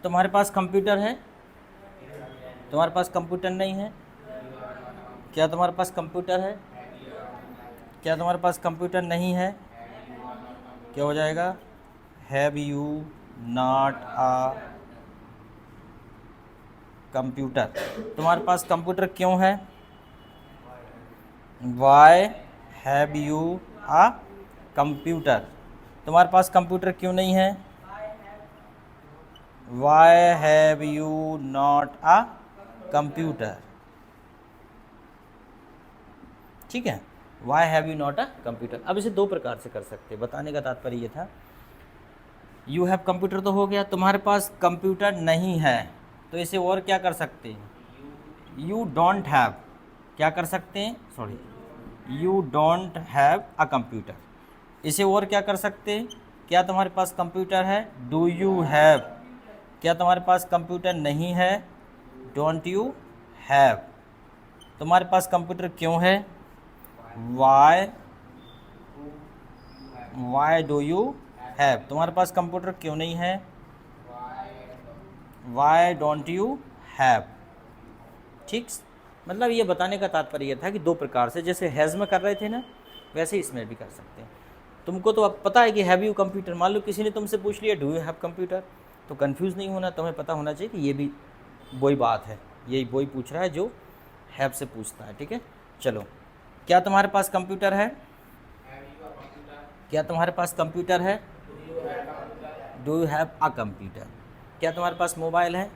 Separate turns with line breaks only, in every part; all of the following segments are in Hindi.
तुम्हारे पास कंप्यूटर है? तुम्हारे पास कंप्यूटर नहीं है? क्या तुम्हारे पास कंप्यूटर है? क्या तुम्हारे पास कंप्यूटर नहीं है? क्या हो जाएगा? Have you not a computer? तुम्हारे पास कंप्यूटर क्यों है? Why have you a computer? तुम्हारे पास कंप्यूटर क्यों नहीं है? Why have you not a computer? ठीक है, why have you not a computer. अब इसे दो प्रकार से कर सकते हैं। बताने का तात्पर्य ये था, यू हैव कंप्यूटर तो हो गया, तुम्हारे पास कंप्यूटर नहीं है, तो इसे और क्या कर सकते हैं? यू डोंट हैव, क्या कर सकते हैं? Sorry, you don't have a computer. इसे और क्या कर सकते हैं? क्या तुम्हारे पास कंप्यूटर है? Do you have. क्या तुम्हारे पास कंप्यूटर नहीं है? Don't you have. तुम्हारे पास कंप्यूटर क्यों है? Why do you have. तुम्हारे पास कंप्यूटर क्यों नहीं है? Why don't you have. ठीक, मतलब ये बताने का तात्पर्य यह था कि दो प्रकार से, जैसे हैज़ में कर रहे थे ना, वैसे इसमें भी कर सकते हैं। तुमको तो अब पता है कि हैव यू कंप्यूटर। मान लो किसी ने तुमसे पूछ लिया डू यू हैव कंप्यूटर, तो कंफ्यूज नहीं होना, तुम्हें पता होना चाहिए कि ये भी वही बात है, यही वही पूछ रहा है जो हैव से पूछता है। ठीक है, चलो, क्या तुम्हारे पास कंप्यूटर है? क्या तुम्हारे पास कंप्यूटर है? Do you have a computer? क्या तुम्हारे पास मोबाइल है?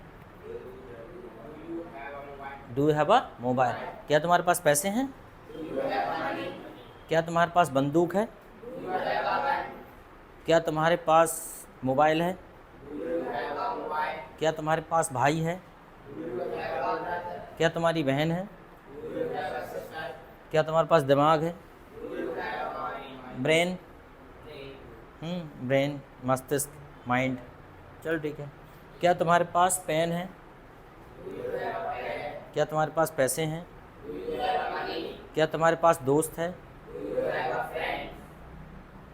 Do you have a mobile? क्या तुम्हारे पास पैसे हैं? क्या तुम्हारे पास बंदूक है? क्या तुम्हारे पास मोबाइल है? क्या तुम्हारे पास भाई है? क्या तुम्हारी बहन है? क्या तुम्हारे पास दिमाग है? ब्रेन, ब्रेन, मस्तिष्क, माइंड। चलो ठीक है। क्या तुम्हारे पास पेन है? क्या तुम्हारे पास पैसे हैं? क्या तुम्हारे पास दोस्त है?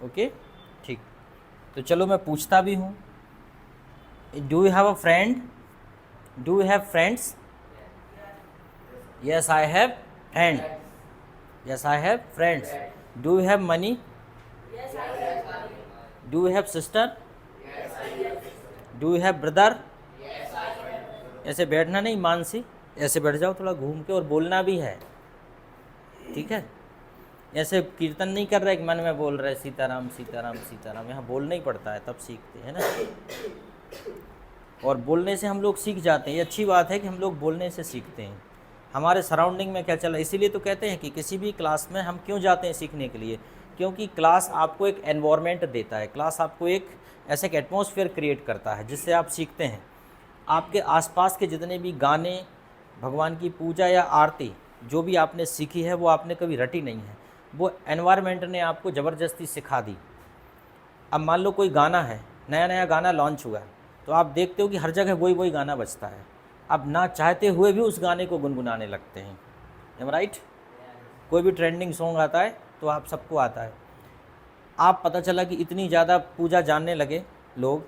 ओके, ठीक। तो चलो मैं पूछता भी हूँ, do you have a friend? Do you have friends? Yes I have friend. Yes I have friends. Do you have money? Do you have sister? Do you have brother? ऐसे बैठना नहीं मानसी, ऐसे बैठ जाओ थोड़ा घूम के, और बोलना भी है, ठीक है? ऐसे कीर्तन नहीं कर रहे कि मन में बोल रहे सीताराम सीताराम सीताराम, यहाँ बोलना ही पड़ता है, तब सीखते हैं ना। और बोलने से हम लोग सीख जाते हैं, ये अच्छी बात है कि हम लोग बोलने से सीखते हैं। हमारे सराउंडिंग में क्या चल रहा है, इसीलिए तो कहते हैं कि किसी भी क्लास में हम क्यों जाते हैं सीखने के लिए, क्योंकि क्लास आपको एक एनवायरनमेंट देता है, क्लास आपको एक ऐसे एक एटमॉस्फेयर क्रिएट करता है जिससे आप सीखते हैं। आपके आसपास के जितने भी गाने, भगवान की पूजा या आरती जो भी आपने सीखी है वो आपने कभी रटी नहीं है, वो एनवायरनमेंट ने आपको ज़बरदस्ती सिखा दी। अब मान लो कोई गाना है, नया नया गाना लॉन्च हुआ है, तो आप देखते हो कि हर जगह वही वही गाना बजता है, अब ना चाहते हुए भी उस गाने को गुनगुनाने लगते हैं। Am right? कोई भी ट्रेंडिंग सॉन्ग आता है तो आप सबको आता है। आप पता चला कि इतनी ज़्यादा पूजा जानने लगे लोग,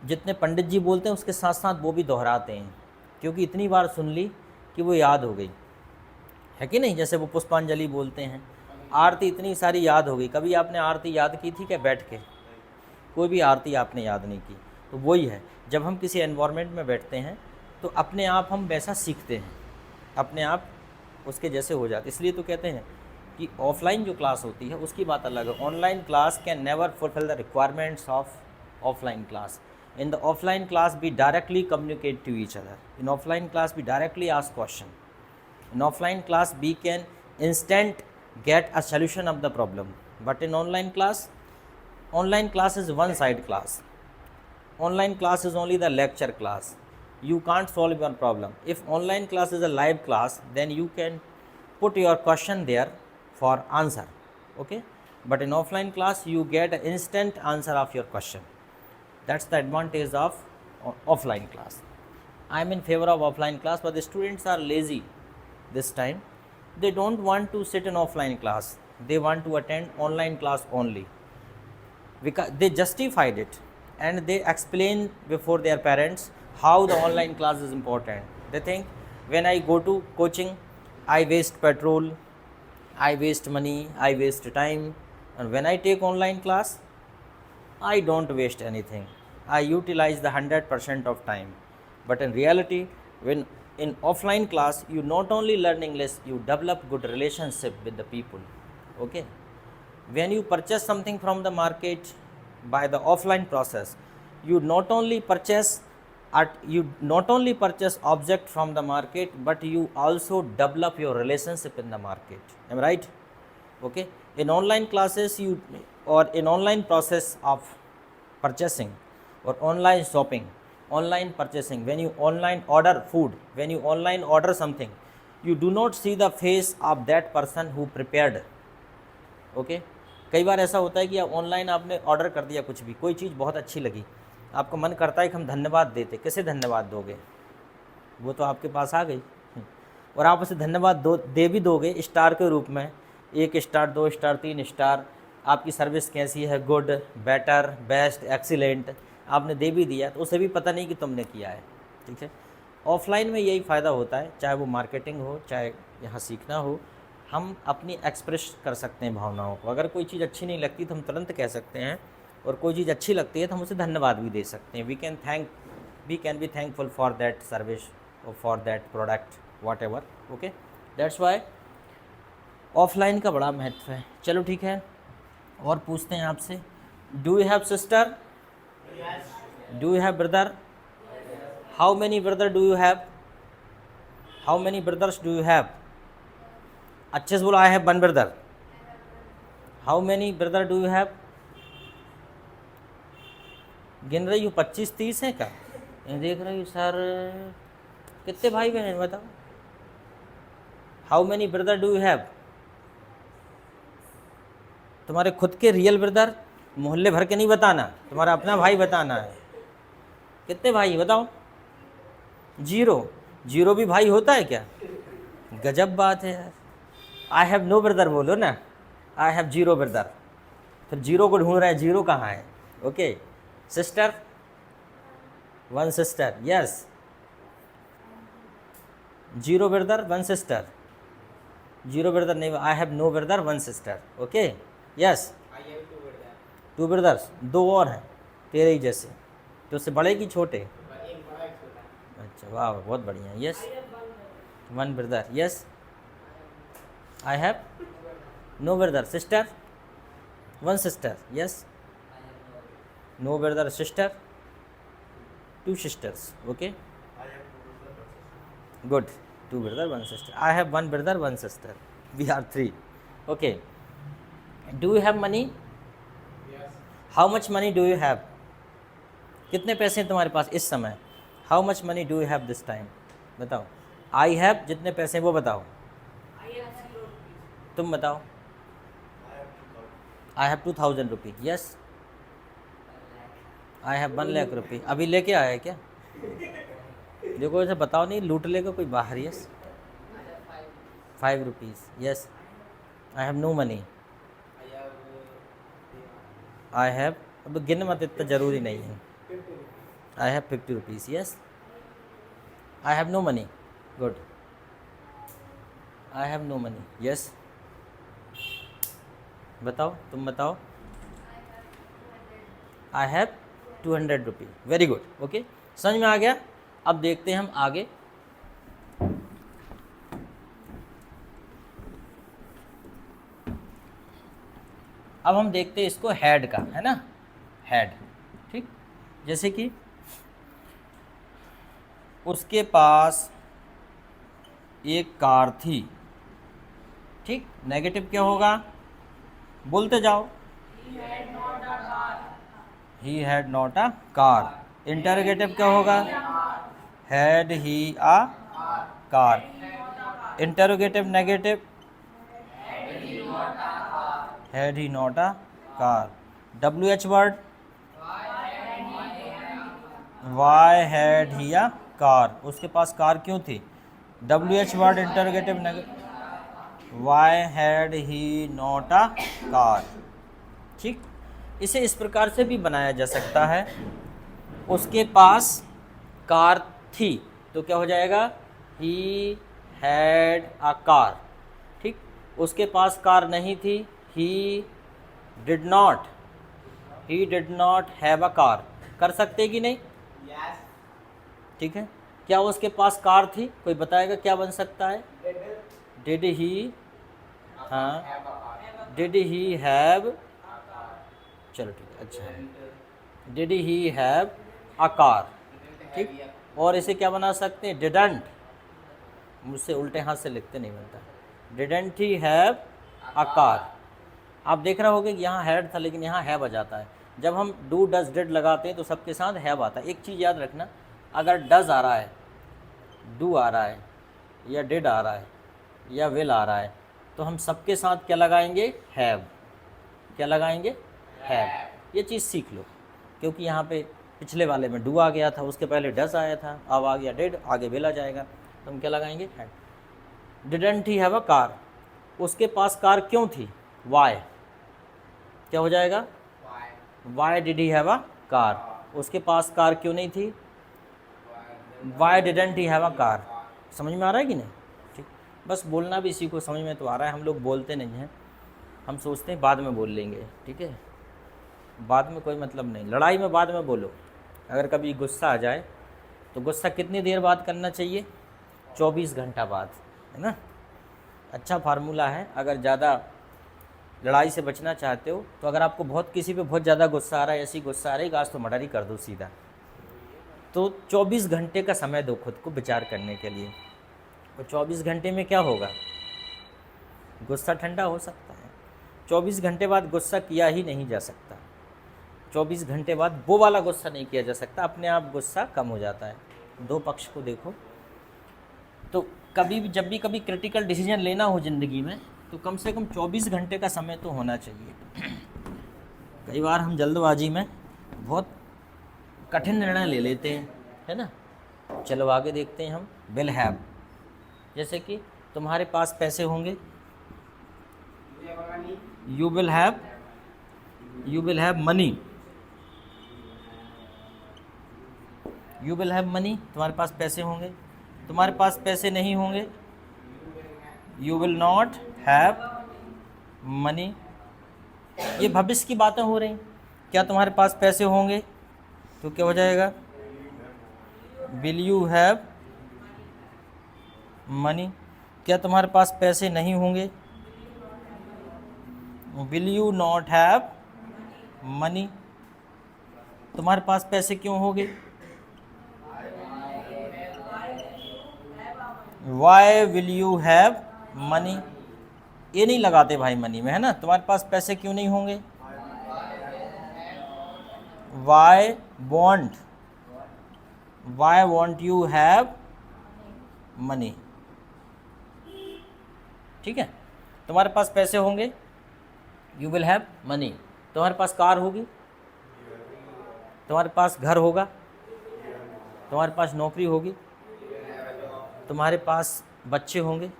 जितने पंडित जी बोलते हैं उसके साथ साथ वो भी दोहराते हैं, क्योंकि इतनी बार सुन ली कि वो याद हो गई, है कि नहीं? जैसे वो पुष्पांजलि बोलते हैं, आरती इतनी सारी याद हो गई। कभी आपने आरती याद की थी क्या बैठ के? कोई भी आरती आपने याद नहीं की। तो वही है, जब हम किसी एनवायरनमेंट में बैठते हैं तो अपने आप हम वैसा सीखते हैं, अपने आप उसके जैसे हो जाते। इसलिए तो कहते हैं कि ऑफलाइन जो क्लास होती है उसकी बात अलग है। Online class can never fulfil the requirements of offline class. In the offline class, we directly communicate to each other. In offline class, we directly ask question. In offline class, we can instant get a solution of the problem. But in online class is one side class. Online class is only the lecture class. You can't solve your problem. If online class is a live class, then you can put your question there for answer. Okay? But in offline class, you get an instant answer of your question. That's the advantage of offline class. I am in favor of offline class, but the students are lazy this time. They don't want to sit in offline class. They want to attend online class only. Because they justified it. and they explain before their parents how the online class is important. They think when I go to coaching, I waste petrol, I waste money, I waste time, and when I take online class, I don't waste anything. I utilize the 100% of time. But in reality, when in offline class, you not only learn English, you develop good relationship with the people. Okay. When you purchase something from the market by the offline process, you not only purchase object from the market, but you also develop your relationship in the market. Am I right? Okay. In online classes, or in online process of purchasing or online shopping, online purchasing, when you online order food, when you online order something, you do not see the face of that person who prepared. Okay कई बार ऐसा होता है कि ऑनलाइन आपने ऑर्डर कर दिया कुछ भी, कोई चीज़ बहुत अच्छी लगी, आपको मन करता है कि हम धन्यवाद देते, कैसे धन्यवाद दोगे, वो तो आपके पास आ गई और आप उसे धन्यवाद दे भी दोगे स्टार के रूप में, 1 स्टार 2 स्टार 3 स्टार, आपकी सर्विस कैसी है, गुड, बेटर, बेस्ट, एक्सीलेंट, आपने दे भी दिया तो उसे भी पता नहीं कि तुमने किया है। ठीक है, ऑफलाइन में यही फ़ायदा होता है, चाहे वो मार्केटिंग हो, चाहे यहाँ सीखना हो, हम अपनी एक्सप्रेस कर सकते हैं भावनाओं को। अगर कोई चीज़ अच्छी नहीं लगती तो हम तुरंत कह सकते हैं, और कोई चीज़ अच्छी लगती है तो हम उसे धन्यवाद भी दे सकते हैं। We can be thankful for that service और for that product, whatever. Okay, that's why offline का बड़ा महत्व है। चलो ठीक है, और पूछते हैं आपसे, do you have sister, do you have brother, how many brother do you have, how many brothers do you have, अच्छे से बोलो, आई have 1 brother, how many brother do you have, गिन रही हूँ 25-30 है क्या, ये देख रही हूँ सर, कितने भाई बहन हैं बताओ, how many brother do you have, तुम्हारे खुद के रियल ब्रदर, मोहल्ले भर के नहीं बताना, तुम्हारा अपना भाई बताना है, कितने भाई बताओ, 0 भी भाई होता है क्या, गजब बात है यार। आई हैव नो ब्रदर बोलो ना, आई हैव 0 ब्रदर, फिर 0 को ढूंढ रहे हैं, 0 कहाँ है। Okay, sister, 1 sister, yes, 0 brother 1 sister, 0 brother नहीं, I have no brother 1 sister. Okay, yes, 2 brothers, 2 और हैं तेरे ही जैसे, तो उससे बड़े कि छोटे, अच्छा वाह बहुत बढ़िया, yes, 1 brother, yes, I have no brother, sister, 1 sister, yes, no brother, sister, 2 sisters, okay, good, 2 brother 1 sister, I have 1 brother 1 sister, we are 3, okay, do you have money, how much money do you have, कितने पैसे हैं तुम्हारे पास इस समय, how much money do you have this time, बताओ, I have जितने पैसे हैं वो बताओ, तुम बताओ, I have 2000 rupee, yes, I have 1 lakh rupee, अभी लेके आया क्या, देखो ऐसे बताओ नहीं लूट लेगा कोई बाहर, yes, 5 rupees, yes, I have no money, I have, अब गिन मत, इतना ज़रूरी नहीं है, I have 50 rupees, yes, I have no money, good, I have no money, yes, बताओ, तुम बताओ, I have 200 rupee, very good, okay, समझ में आ गया। अब देखते हैं हम आगे, अब हम देखते हैं इसको हेड का, है ना, हेड, ठीक, जैसे कि उसके पास एक कार थी, ठीक, नेगेटिव क्या होगा, बोलते जाओ, he had not a car, interrogative क्या होगा, had he a car, interrogative negative, had he not a car, WH word, why had he a car, उसके पास कार क्यों थी, WH word interrogative negative, why had he not a car, ठीक, इसे इस प्रकार से भी बनाया जा सकता है, उसके पास कार थी, तो क्या हो जाएगा, ही हैड अ कार। ठीक, उसके पास कार नहीं थी, he did not have a car. कर सकते कि नहीं? ठीक है, क्या उसके पास कार थी? कोई बताएगा क्या बन सकता है? डिड ही, हाँ, डिड ही हैव, चलो ठीक है, अच्छा, did he have a car. ठीक, और इसे क्या बना सकते हैं? डिडंट, मुझसे उल्टे हाथ से लिखते नहीं बनता, didn't he have a car. आप देख रहे होगे कि यहाँ हैड था लेकिन यहाँ हैव आ जाता है। जब हम डू डज डिड लगाते हैं तो सबके साथ हैव आता है। एक चीज़ याद रखना, अगर डज आ रहा है, डू आ रहा है, या डिड आ रहा है, या विल आ रहा है, तो हम सबके साथ क्या लगाएंगे? हैव। क्या लगाएंगे? हैव। ये चीज़ सीख लो, क्योंकि यहाँ पे पिछले वाले में डू आ गया था, उसके पहले डज आया था, अब आ गया डिड, आगे विल आ जाएगा, तो हम क्या लगाएंगे? Have. Didn't he have a car, उसके पास कार क्यों थी? वाई। क्या हो जाएगा? Why did he have a car, उसके पास कार क्यों नहीं थी? Y didn't he have a car. समझ में आ रहा है कि नहीं? ठीक, बस बोलना भी सीखो, समझ में तो आ रहा है। हम लोग बोलते नहीं हैं, हम सोचते हैं बाद में बोल लेंगे। ठीक है, बाद में कोई मतलब नहीं, लड़ाई में बाद में बोलो। अगर कभी गुस्सा आ जाए तो गुस्सा कितनी देर बाद करना चाहिए? 24 घंटा बाद, है ना? अच्छा फार्मूला है। अगर ज़्यादा लड़ाई से बचना चाहते हो तो अगर आपको बहुत किसी पे बहुत ज़्यादा गुस्सा आ रहा है, ऐसी गुस्सा आ रही है, आज तो मर्डर ही कर दो सीधा, तो 24 घंटे का समय दो खुद को विचार करने के लिए। और 24 घंटे में क्या होगा? गुस्सा ठंडा हो सकता है। 24 घंटे बाद गुस्सा किया ही नहीं जा सकता। 24 घंटे बाद वो वाला गुस्सा नहीं किया जा सकता, अपने आप गुस्सा कम हो जाता है। दो पक्ष को देखो। तो कभी भी, जब भी कभी क्रिटिकल डिसीजन लेना हो ज़िंदगी में, तो कम से कम 24 घंटे का समय तो होना चाहिए। कई बार हम जल्दबाजी में बहुत कठिन निर्णय ले लेते हैं, है ना? चलो आगे देखते हैं हम। विल हैव, जैसे कि तुम्हारे पास पैसे होंगे, you will have money. You will have money, तुम्हारे पास पैसे होंगे। तुम्हारे पास पैसे नहीं होंगे, you will not have money. ये भविष्य की बातें हो रही। क्या तुम्हारे पास पैसे होंगे तो क्या हो जाएगा? Will you have money. क्या तुम्हारे पास पैसे नहीं होंगे, will you not have money. तुम्हारे पास पैसे क्यों होंगे? Why will you have money. ये नहीं लगाते भाई मनी में, है ना? तुम्हारे पास पैसे क्यों नहीं होंगे? Why won't you have money. ठीक है, तुम्हारे पास पैसे होंगे, यू विल हैव मनी। तुम्हारे पास कार होगी, तुम्हारे पास घर होगा, तुम्हारे पास नौकरी होगी, तुम्हारे पास बच्चे होंगे,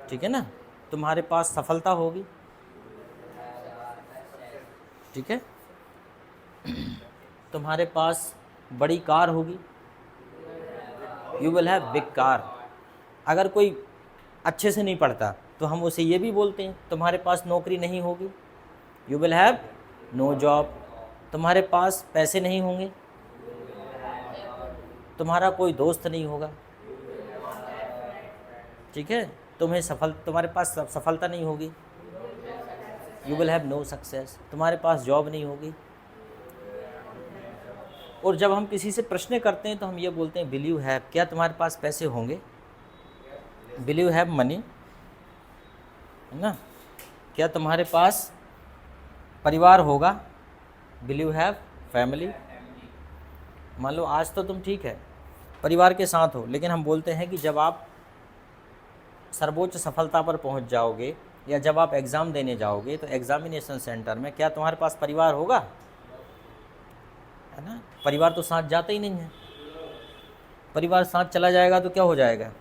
ठीक है ना? तुम्हारे पास सफलता होगी, ठीक है? तुम्हारे पास बड़ी कार होगी, you will have big car. अगर कोई अच्छे से नहीं पढ़ता तो हम उसे ये भी बोलते हैं, तुम्हारे पास नौकरी नहीं होगी, you will have no job. तुम्हारे पास पैसे नहीं होंगे, तुम्हारा कोई दोस्त नहीं होगा, ठीक है? तुम्हारे पास सफलता नहीं होगी, you will have no success. तुम्हारे पास जॉब नहीं होगी। और जब हम किसी से प्रश्न करते हैं तो हम ये बोलते हैं विल यू हैव, क्या तुम्हारे पास पैसे होंगे, विल यू हैव मनी, है ना? क्या तुम्हारे पास परिवार होगा, विल यू हैव फैमिली। मान लो आज तो तुम ठीक है परिवार के साथ हो, लेकिन हम बोलते हैं कि जब आप सर्वोच्च सफलता पर पहुंच जाओगे या जब आप एग्ज़ाम देने जाओगे तो एग्ज़ामिनेशन सेंटर में क्या तुम्हारे पास परिवार होगा, है ना? परिवार तो साथ जाता ही नहीं है। परिवार साथ चला जाएगा तो क्या हो जाएगा?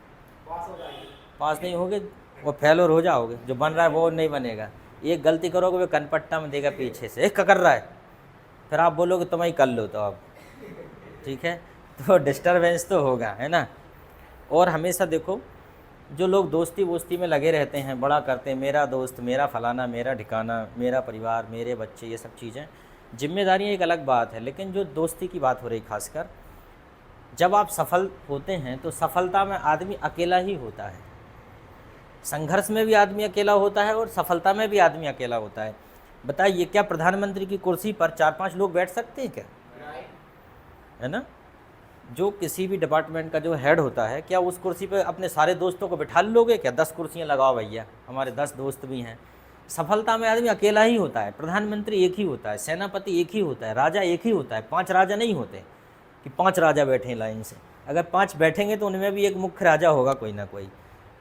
पास नहीं होगे, वो फेल और हो जाओगे, जो बन रहा है वो नहीं बनेगा। एक गलती करोगे वो कनपट्टा में देगा पीछे से, क्या कर रहा है, फिर आप बोलोगे तुम ही कर लो तो अब, ठीक है, तो डिस्टर्बेंस तो होगा, है ना। और हमेशा देखो जो लोग दोस्ती वोस्ती में लगे रहते हैं, बड़ा करते हैं, मेरा दोस्त, मेरा फलाना, मेरा ठिकाना, मेरा परिवार, मेरे बच्चे, ये सब चीज़ें, जिम्मेदारियाँ एक अलग बात है, लेकिन जो दोस्ती की बात हो रही खासकर, जब आप सफल होते हैं तो सफलता में आदमी अकेला ही होता है, संघर्ष में भी आदमी अकेला होता है और सफलता में भी आदमी अकेला होता है। बताइए क्या प्रधानमंत्री की कुर्सी पर 4-5 लोग बैठ सकते हैं क्या, है ना। जो किसी भी डिपार्टमेंट का जो हेड होता है, क्या उस कुर्सी पर अपने सारे दोस्तों को बिठा लोगे क्या, 10 कुर्सियाँ लगाओ भैया, हमारे 10 दोस्त भी हैं। सफलता में आदमी अकेला ही होता है, प्रधानमंत्री एक ही होता है, सेनापति एक ही होता है, राजा एक ही होता है, 5 राजा नहीं होते कि 5 राजा बैठे हैं लाइन से, अगर 5 बैठेंगे तो उनमें भी एक मुख्य राजा होगा कोई ना कोई।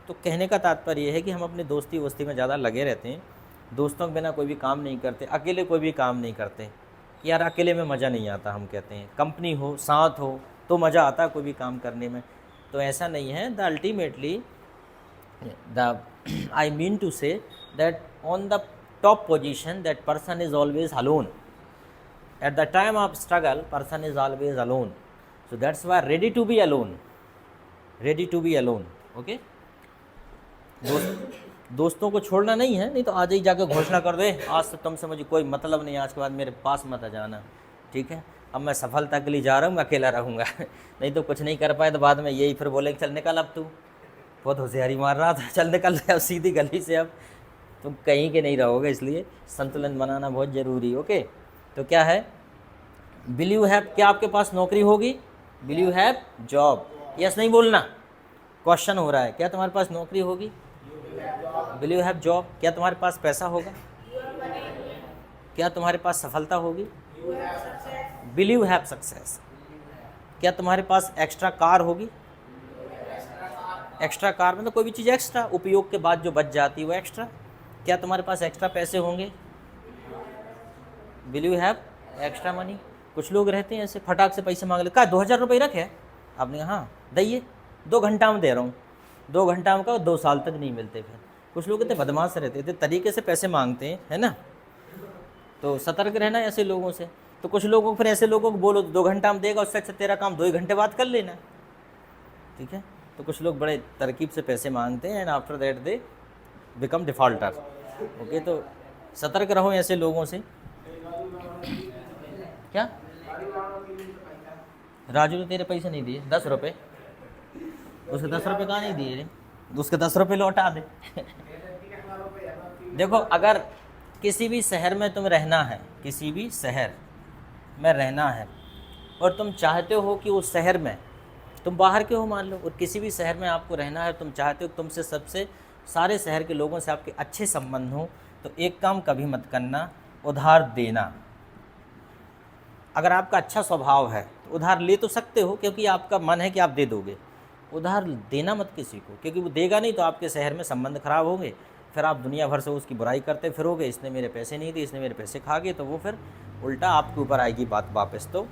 तो कहने का तात्पर्य ये है कि हम अपनी दोस्ती वोस्ती में ज़्यादा लगे रहते हैं, दोस्तों के बिना कोई भी काम नहीं करते, अकेले कोई भी काम नहीं करते, यार अकेले में मज़ा नहीं आता, हम कहते हैं कंपनी हो, साथ हो तो मज़ा आता है कोई भी काम करने में, तो ऐसा नहीं है। The ultimately the I mean to say that on the top position that person is always alone, at the time of struggle person is always alone, so that's why ready to be alone, ready to be alone, okay. दोस्तों को छोड़ना नहीं है, नहीं तो आज ही जाकर घोषणा कर दे आज से तुमसे मुझे कोई मतलब नहीं, आज के बाद मेरे पास मत आ जाना, ठीक है, अब मैं सफलता के लिए जा रहा हूँ, मैं अकेला रहूँगा नहीं तो कुछ नहीं कर पाए तो बाद में यही फिर बोले चल निकल, अब तू बहुत होशियारी मार रहा था, चल निकल अब सीधी गली से, अब तुम कहीं के नहीं रहोगे, इसलिए संतुलन बनाना बहुत ज़रूरी, ओके। तो क्या है, विल यू हैव, क्या आपके पास नौकरी होगी, will you have job, yes नहीं बोलना, क्वेश्चन हो रहा है, क्या तुम्हारे पास नौकरी होगी, विल यू हैव जॉब, क्या तुम्हारे पास पैसा होगा, क्या तुम्हारे पास सफलता होगी, विल यू हैव सक्सेस, क्या तुम्हारे पास एक्स्ट्रा कार होगी, एक्स्ट्रा कार मतलब कोई भी चीज़ एक्स्ट्रा उपयोग के बाद जो बच जाती है वो एक्स्ट्रा, क्या तुम्हारे पास एक्स्ट्रा पैसे होंगे, will you have extra money. कुछ लोग रहते हैं ऐसे फटाक से पैसे मांग ले, कहा 2000 रुपये रखे, आपने कहा हाँ दइए, 2 घंटा में दे रहा हूँ, 2 घंटा में का 2 साल तक नहीं मिलते। फिर कुछ लोग इतने बदमाश रहते थे, तरीके से पैसे मांगते हैं, है ना, तो सतर्क रहना ऐसे लोगों से। तो कुछ लोगों को फिर ऐसे लोगों को बोलो 2 घंटा में देगा, उससे अच्छा तेरा काम 2 ही घंटे बाद कर लेना, ठीक है। तो कुछ लोग बड़े तरकीब से पैसे मांगते हैं and after that they become defaulter, okay. तो सतर्क रहो ऐसे लोगों से। क्या राजू ने तेरे पैसे नहीं दिए 10 रुपये, उसके 10 रुपये कहाँ नहीं दिए, उसके 10 रुपये लौटा दे देखो अगर किसी भी शहर में तुम रहना है, किसी भी शहर में रहना है और तुम चाहते हो कि उस शहर में, तुम बाहर के हो मान लो, और किसी भी शहर में आपको रहना है, तुम चाहते हो तुमसे सबसे सारे शहर के लोगों से आपके अच्छे संबंध हो, तो एक काम कभी मत करना, उधार देना। अगर आपका अच्छा स्वभाव है तो उधार ले तो सकते हो, क्योंकि आपका मन है कि आप दे दोगे, उधार देना मत किसी को, क्योंकि वो देगा नहीं तो आपके शहर में संबंध खराब होंगे, फिर आप दुनिया भर से उसकी बुराई करते फिरोगे, इसने मेरे पैसे नहीं दिए, इसने मेरे पैसे खा गए, तो वो फिर उल्टा आपके ऊपर आएगी बात वापस। तो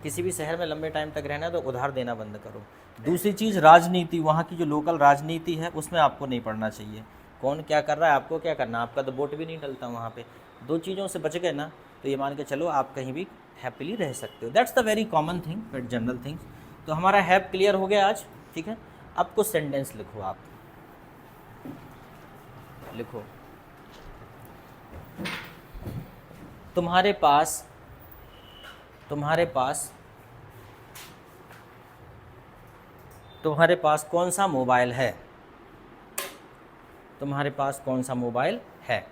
किसी भी शहर में लंबे टाइम तक रहना है तो उधार देना बंद करो। दूसरी चीज़ राजनीति, वहाँ की जो लोकल राजनीति है उसमें आपको नहीं पढ़ना चाहिए, कौन क्या कर रहा है, आपको क्या करना, आपका तो वोट भी नहीं डलता वहाँ पे। 2 चीज़ों से बच गए ना तो ये मान के चलो आप कहीं भी हैप्पीली रह सकते हो। That's the very common thing but general things. तो हमारा हैप क्लियर हो गया आज, ठीक है। अब कुछ सेंटेंस लिखो, आप लिखो, तुम्हारे पास कौन सा मोबाइल है, तुम्हारे पास कौन सा मोबाइल है।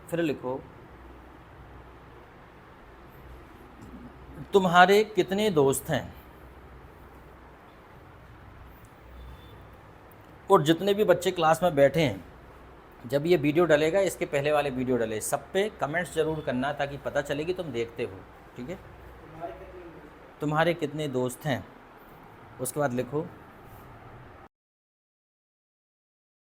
फिर लिखो तुम्हारे कितने दोस्त हैं, और जितने भी बच्चे क्लास में बैठे हैं, जब ये वीडियो डलेगा, इसके पहले वाले वीडियो डले, सब पे कमेंट्स ज़रूर करना ताकि पता चले कि तुम देखते हो, ठीक है। तुम्हारे कितने दोस्त हैं, उसके बाद लिखो